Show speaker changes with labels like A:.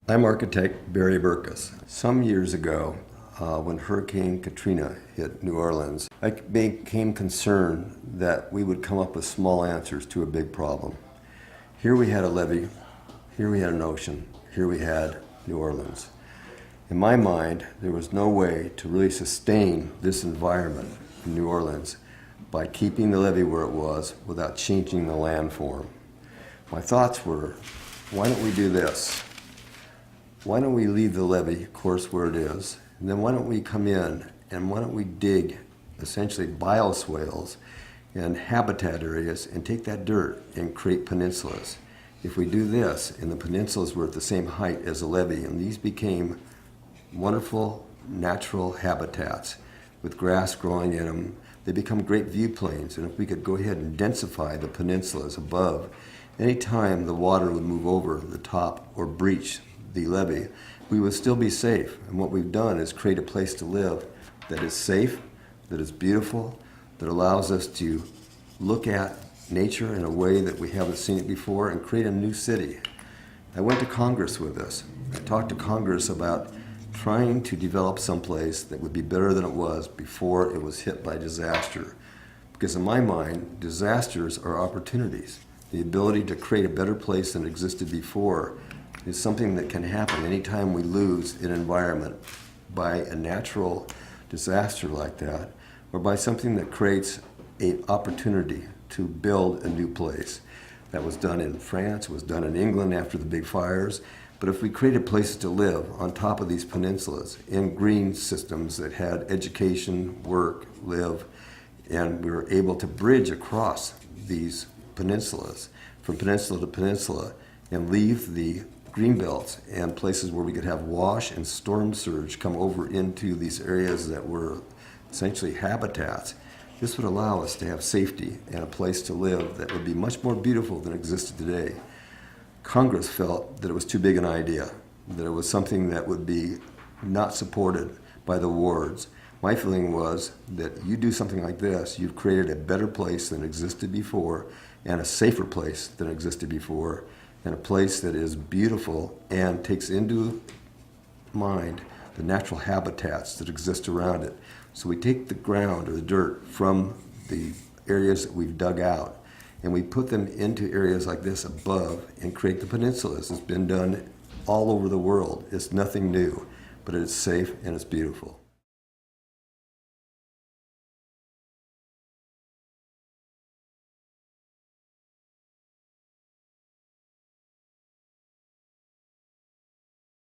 A: I'm architect Barry Burkus. Some years ago, when Hurricane Katrina hit New Orleans, I became concerned that we would come up with small answers to a big problem. Here we had a levee, here we had an ocean, here we had New Orleans. In my mind, there was no way to really sustain this environment in New Orleans by keeping the levee where it was without changing the landform. My thoughts were, why don't we do this? Why don't we leave the levee, of course, where it is, and then why don't we come in and why don't we dig essentially bioswales and habitat areas and take that dirt and create peninsulas. If we do this, and the peninsulas were at the same height as the levee, and these became wonderful natural habitats with grass growing in them, they become great view planes. And if we could go ahead and densify the peninsulas above, anytime the water would move over the top or breach the levee, we would still be safe. And what we've done is create a place to live that is safe, that is beautiful, that allows us to look at nature in a way that we haven't seen it before and create a new city. I went to Congress with this. I talked to Congress about trying to develop someplace that would be better than it was before it was hit by disaster. Because in my mind, disasters are opportunities. The ability to create a better place than existed before is something that can happen anytime we lose an environment by a natural disaster like that, or by something that creates an opportunity to build a new place. That was done in France, was done in England after the big fires. But if we created places to live on top of these peninsulas in green systems that had education, work, live, and we were able to bridge across these peninsulas from peninsula to peninsula and leave the green belts and places where we could have wash and storm surge come over into these areas that were essentially habitats. This would allow us to have safety and a place to live that would be much more beautiful than existed today. Congress felt that it was too big an idea, that it was something that would be not supported by the wards. My feeling was that you do something like this, you've created a better place than existed before and a safer place than existed before, and a place that is beautiful and takes into mind the natural habitats that exist around it. So we take the ground or the dirt from the areas that we've dug out and we put them into areas like this above and create the peninsulas. It's been done all over the world. It's nothing new, but it's safe and it's beautiful.